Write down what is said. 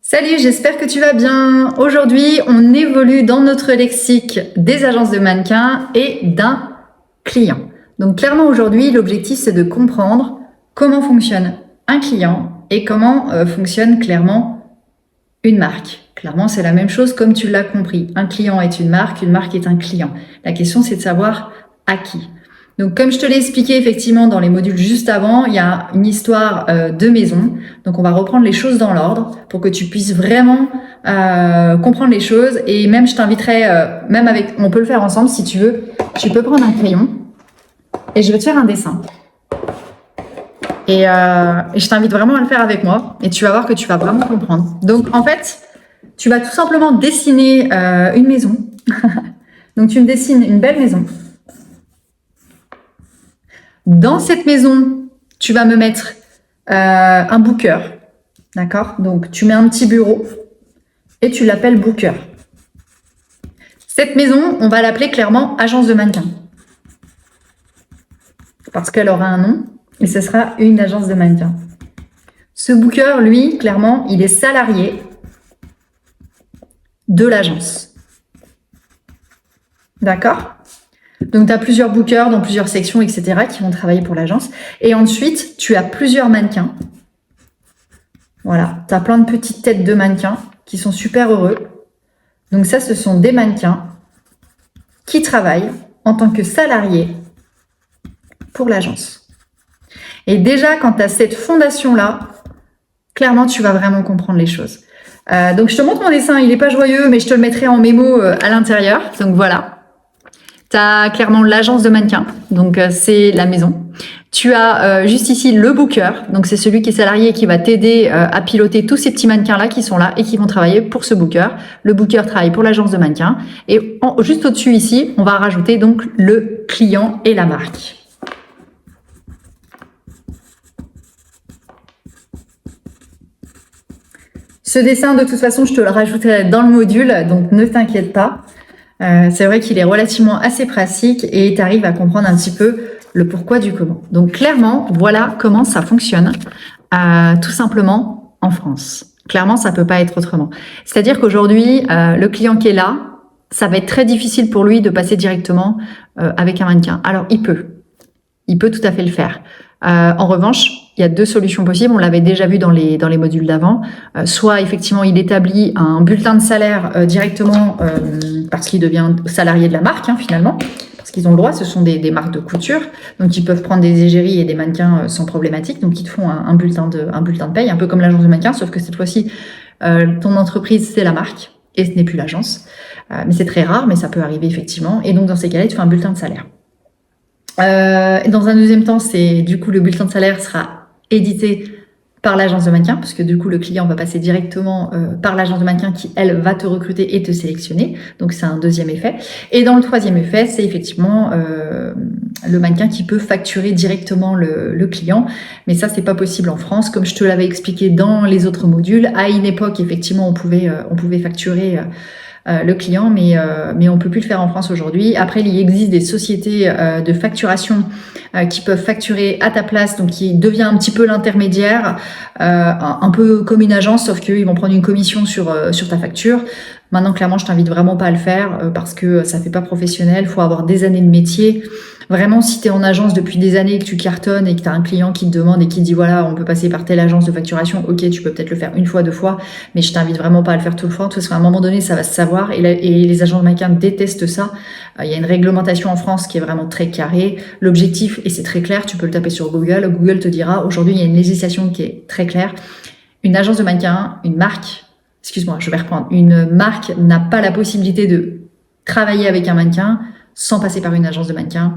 Salut, j'espère que tu vas bien. Aujourd'hui, on évolue dans notre lexique des agences de mannequins et d'un client. Donc clairement aujourd'hui, l'objectif c'est de comprendre comment fonctionne un client et comment fonctionne clairement une marque. Clairement, c'est la même chose comme tu l'as compris. Un client est une marque est un client. La question c'est de savoir à qui. Donc, comme je te l'ai expliqué effectivement dans les modules juste avant, il y a une histoire de maison. Donc, on va reprendre les choses dans l'ordre pour que tu puisses vraiment comprendre les choses. Et même, je t'inviterai, on peut le faire ensemble si tu veux. Tu peux prendre un crayon et je vais te faire un dessin. Et je t'invite vraiment à le faire avec moi. Et tu vas voir que tu vas vraiment comprendre. Donc, en fait, tu vas tout simplement dessiner une maison. Donc, tu me dessines une belle maison. Dans cette maison, tu vas me mettre un booker, d'accord? Donc, tu mets un petit bureau et tu l'appelles booker. Cette maison, on va l'appeler clairement agence de mannequins. Parce qu'elle aura un nom et ce sera une agence de mannequins. Ce booker, lui, clairement, il est salarié de l'agence. D'accord? Donc, tu as plusieurs bookers dans plusieurs sections, etc., qui vont travailler pour l'agence. Et ensuite, tu as plusieurs mannequins. Voilà, tu as plein de petites têtes de mannequins qui sont super heureux. Donc ça, ce sont des mannequins qui travaillent en tant que salariés pour l'agence. Et déjà, quand tu as cette fondation-là, clairement, tu vas vraiment comprendre les choses. Donc, je te montre mon dessin. Il n'est pas joyeux, mais je te le mettrai en mémo à l'intérieur. Donc, voilà. Tu as clairement l'agence de mannequins, donc c'est la maison. Tu as juste ici le booker, donc c'est celui qui est salarié et qui va t'aider à piloter tous ces petits mannequins-là qui sont là et qui vont travailler pour ce booker. Le booker travaille pour l'agence de mannequins. Et juste au-dessus ici, on va rajouter donc le client et la marque. Ce dessin, de toute façon, je te le rajouterai dans le module, donc ne t'inquiète pas. C'est vrai qu'il est relativement assez pratique et tu arrives à comprendre un petit peu le pourquoi du comment. Donc clairement, voilà comment ça fonctionne tout simplement en France. Clairement, ça peut pas être autrement. C'est-à-dire qu'aujourd'hui, le client qui est là, ça va être très difficile pour lui de passer directement avec un mannequin. Alors, il peut tout à fait le faire. En revanche, il y a deux solutions possibles. On l'avait déjà vu dans les modules d'avant. Soit effectivement, il établit un bulletin de salaire directement parce qu'il devient salarié de la marque finalement, parce qu'ils ont le droit. Ce sont des marques de couture, donc ils peuvent prendre des égéries et des mannequins sans problématique. Donc ils te font un bulletin de paye, un peu comme l'agence de mannequins, sauf que cette fois-ci, ton entreprise c'est la marque et ce n'est plus l'agence. Mais c'est très rare, mais ça peut arriver effectivement. Et donc dans ces cas-là, tu fais un bulletin de salaire. Dans un deuxième temps, c'est du coup le bulletin de salaire sera édité par l'agence de mannequin, parce que du coup le client va passer directement par l'agence de mannequin qui, elle, va te recruter et te sélectionner. Donc c'est un deuxième effet. Et dans le troisième effet, c'est effectivement le mannequin qui peut facturer directement le client. Mais ça, c'est pas possible en France. Comme je te l'avais expliqué dans les autres modules, à une époque, effectivement, on pouvait facturer le client, mais on peut plus le faire en France aujourd'hui. Après, il existe des sociétés de facturation qui peuvent facturer à ta place, donc qui devient un petit peu l'intermédiaire, un peu comme une agence, sauf qu'ils vont prendre une commission sur ta facture. Maintenant, clairement, je t'invite vraiment pas à le faire parce que ça fait pas professionnel. Il faut avoir des années de métier. Vraiment, si tu es en agence depuis des années et que tu cartonnes et que tu as un client qui te demande et qui te dit voilà, on peut passer par telle agence de facturation, ok, tu peux peut-être le faire une fois, deux fois, mais je t'invite vraiment pas à le faire tout le temps parce qu'à un moment donné, ça va se savoir et les agents de mannequins détestent ça. Il y a une réglementation en France qui est vraiment très carrée. L'objectif, et c'est très clair, tu peux le taper sur Google. Google te dira aujourd'hui, il y a une législation qui est très claire. Une agence de mannequins, une marque, je vais reprendre. Une marque n'a pas la possibilité de travailler avec un mannequin sans passer par une agence de mannequin